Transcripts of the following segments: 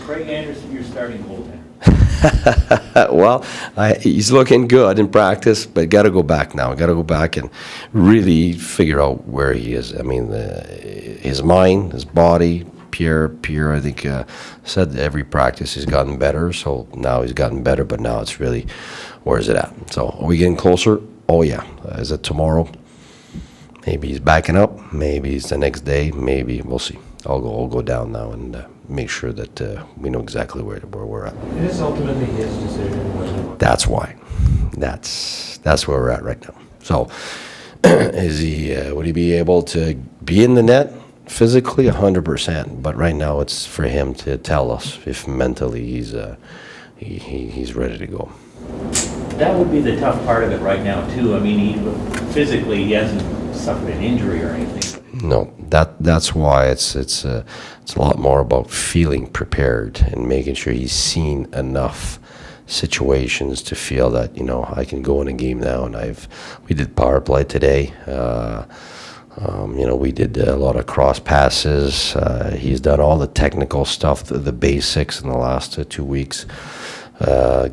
Craig Anderson your starting goaltender? Well, he's looking good in practice, but got to go back now. Got to go back and really figure out where he is. I mean, his mind, his body. Pierre, I think, said that every practice he's gotten better. So now he's gotten better, but now it's really, where is it at? So are we getting closer? Oh yeah. Is it tomorrow? Maybe he's backing up. Maybe it's the next day. Maybe we'll see. I'll go down now and make sure that we know exactly where we're at. It is ultimately his decision. That's why. That's where we're at right now. So, is he? Would he be able to be in the net physically? 100%. But right now, it's for him to tell us if mentally he's ready to go. That would be the tough part of it right now too. I mean, physically he hasn't suffered an injury or anything. No, that's why it's a lot more about feeling prepared and making sure he's seen enough situations to feel that I can go in a game now. And we did power play today. We did a lot of cross passes. He's done all the technical stuff, the basics in the last 2 weeks.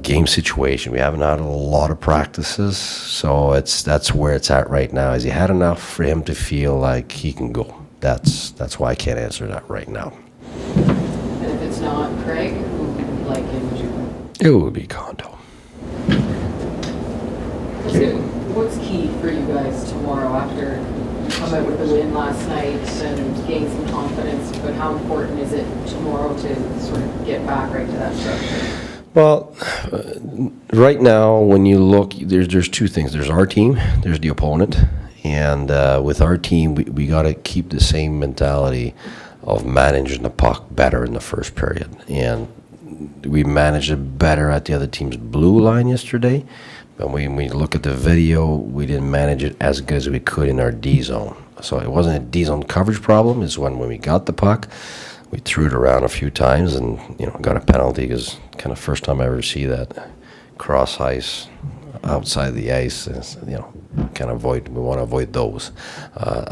Game situation. We haven't had a lot of practices, so that's where it's at right now. Has he had enough for him to feel like he can go? That's why I can't answer that right now. And if it's not Craig, who would you like in? It would be Condo. What's key for you guys tomorrow after you come out with the win last night and gain some confidence? But how important is it tomorrow to sort of get back right to that structure? Well, right now, when you look, there's two things. There's our team, there's the opponent, and with our team, we got to keep the same mentality of managing the puck better in the first period. And we managed it better at the other team's blue line yesterday, but when we look at the video, we didn't manage it as good as we could in our D zone. So it wasn't a D zone coverage problem. It's when we got the puck, we threw it around a few times and got a penalty because kind of first time I ever see that cross ice outside the ice. We want to avoid those.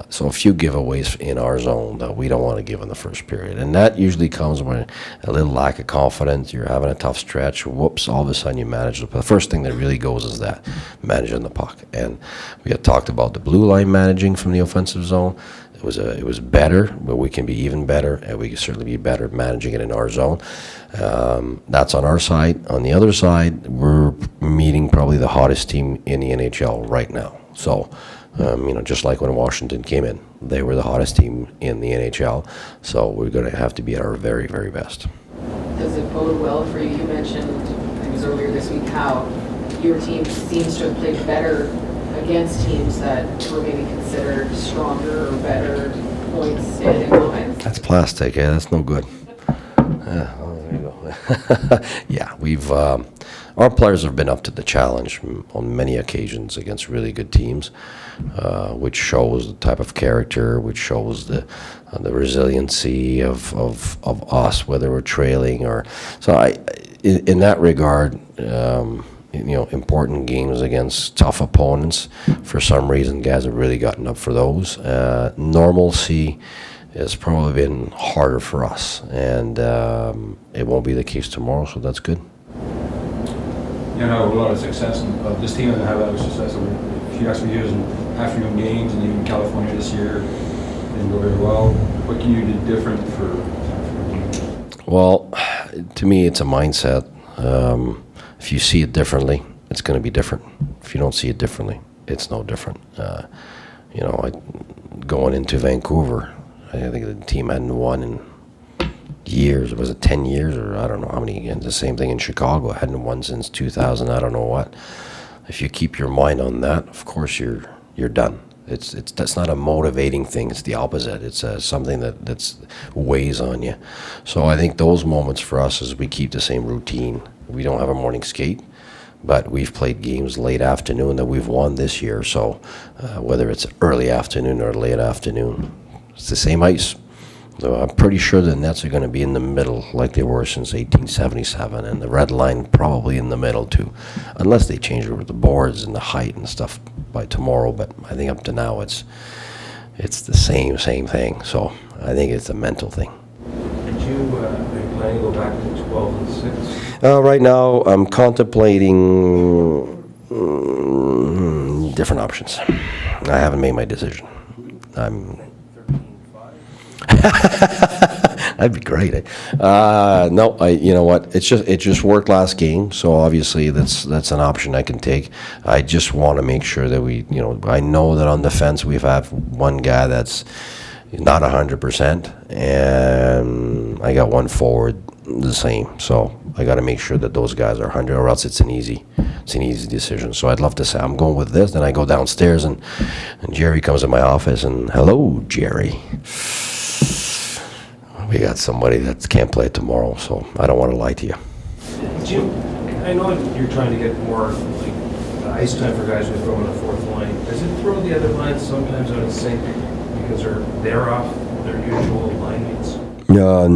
So a few giveaways in our zone that we don't want to give in the first period, and that usually comes when a little lack of confidence. You're having a tough stretch. Whoops! All of a sudden you manage it. But the first thing that really goes is that managing the puck, and we had talked about the blue line managing from the offensive zone. It was better, but we can be even better, and we can certainly be better managing it in our zone. That's on our side. On the other side, we're meeting probably the hottest team in the NHL right now. So, just like when Washington came in, they were the hottest team in the NHL. So we're going to have to be at our very, very best. Does it bode well for you? You mentioned, I think it was earlier this week, how your team seems to have played better against teams that were maybe considered stronger or better points standing lines. That's plastic. Yeah, that's no good. There you go. Yeah, we've our players have been up to the challenge on many occasions against really good teams, which shows the type of character, which shows the resiliency of us, whether we're trailing or so. In that regard. Important games against tough opponents. For some reason, guys have really gotten up for those. Normalcy has probably been harder for us, and it won't be the case tomorrow, so that's good. You know, a lot of success, and this team hasn't had a lot of success over a few extra years in afternoon games, and even California this year didn't go very well. What can you do different for afternoon games? Well, to me, it's a mindset. If you see it differently, it's going to be different. If you don't see it differently, it's no different. Going into Vancouver, I think the team hadn't won in years. Was it 10 years or I don't know how many? And the same thing in Chicago, hadn't won since 2000. I don't know what. If you keep your mind on that, of course you're done. That's not a motivating thing. It's the opposite. It's something that's weighs on you. So I think those moments for us is we keep the same routine. We don't have a morning skate, but we've played games late afternoon that we've won this year. So whether it's early afternoon or late afternoon, it's the same ice. So I'm pretty sure the nets are going to be in the middle like they were since 1877, and the red line probably in the middle too, unless they change over the boards and the height and stuff by tomorrow. But I think up to now it's the same thing. So I think it's a mental thing. Did you are you planning to go back to 6? Right now, I'm contemplating different options. I haven't made my decision. I'm 13-5? That'd be great. No, you know what? It just worked last game, so obviously that's an option I can take. I just want to make sure that I know that on defense we have one guy that's not 100%, and I got one forward the same. So I got to make sure that those guys are 100, or else it's an easy decision. So I'd love to say I'm going with this. Then I go downstairs, and Jerry comes in my office, and hello, Jerry. We got somebody that can't play tomorrow, so I don't want to lie to you. Jim, I know you're trying to get more like ice time for guys who throw on the fourth line. Does it throw the other lines sometimes out of sync because they're off their usual line mates? No.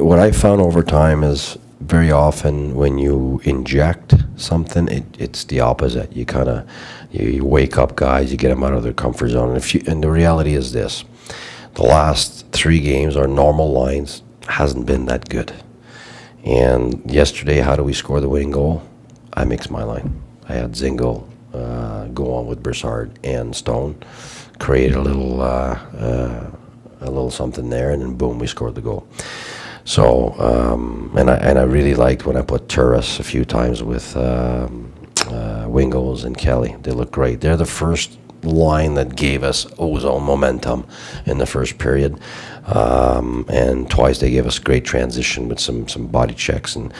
What I found over time is very often when you inject something, it's the opposite. You kind of you wake up guys, you get them out of their comfort zone. And the reality is this. The last 3 games, our normal lines hasn't been that good. And yesterday, how do we score the winning goal? I mixed my line. I had Zingle go on with Broussard and Stone, create a little something there, and then boom, we scored the goal. So, and I really liked when I put Turris a few times with Wingles and Kelly. They look great. They're the first line that gave us ozone momentum in the first period, and twice they gave us great transition with some body checks, and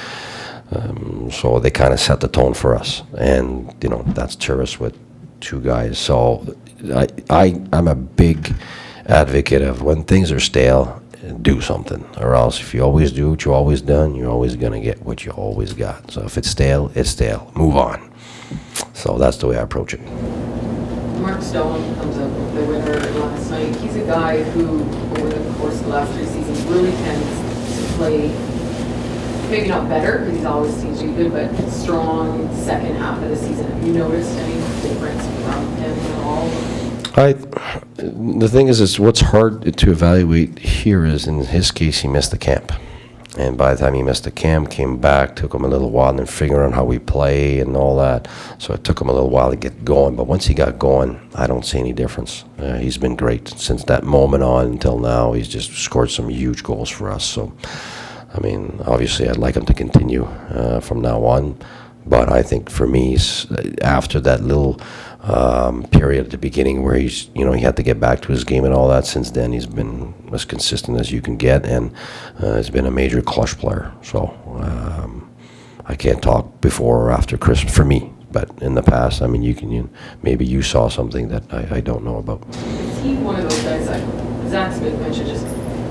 so they kind of set the tone for us. And that's Turris with 2 guys. So I'm a big advocate of when things are stale, do something, or else if you always do what you always done, you're always gonna get what you always got. So if it's stale, it's stale. Move on. So that's the way I approach it. Mark Stone comes up with the winner last night. He's a guy who, over the course of the last 3 seasons, really tends to play, maybe not better, because he always seems to be good, but strong second half of the season. Have you noticed any difference from him at all? The thing is what's hard to evaluate here is, in his case, he missed the camp. And by the time he missed the camp, came back, took him a little while, and then figuring out how we play and all that. So it took him a little while to get going. But once he got going, I don't see any difference. He's been great since that moment on until now. He's just scored some huge goals for us. So, I mean, obviously, I'd like him to continue from now on. But I think for me, after that little period at the beginning where he had to get back to his game and all that, since then he's been as consistent as you can get, and has been a major clutch player. So I can't talk before or after Christmas for me, but in the past, I mean, maybe you saw something that I don't know about. Is he one of those guys that Zach Smith mentioned, just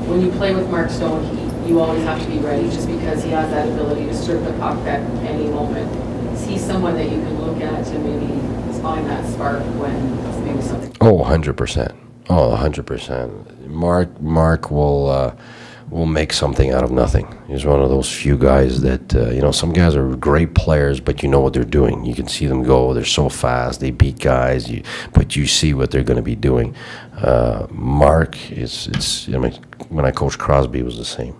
when you play with Mark Stone, you always have to be ready just because he has that ability to serve the puck at any moment? Is he someone that you can look at to maybe find that spark when maybe something? Oh, 100%. Oh, 100%. Mark will make something out of nothing. He's one of those few guys that, some guys are great players, but you know what they're doing. You can see them go. They're so fast. They beat guys, but you see what they're going to be doing. Mark, when I coached Crosby, it was the same.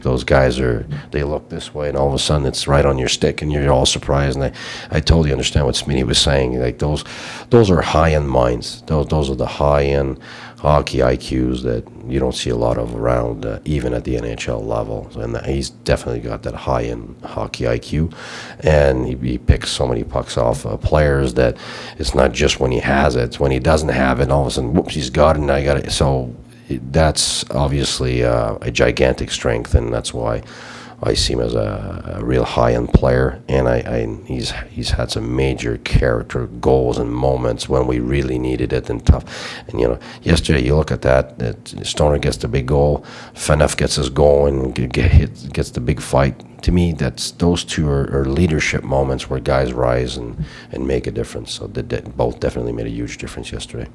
Those guys they look this way, and all of a sudden it's right on your stick, and you're all surprised. And I totally understand what Smitty was saying. Like those are high-end minds. Those are the high-end hockey IQs that you don't see a lot of around, even at the NHL level. And he's definitely got that high-end hockey IQ, and he picks so many pucks off players that it's not just when he has it; it's when he doesn't have it, and all of a sudden, whoops, he's got it, and I got it. So that's obviously a gigantic strength, and that's why I see him as a real high-end player. And he's had some major character goals and moments when we really needed it and tough. And yesterday you look at that Stoner gets the big goal, Phaneuf gets us going, gets the big fight. To me, those two are leadership moments where guys rise and make a difference. So they both definitely made a huge difference yesterday.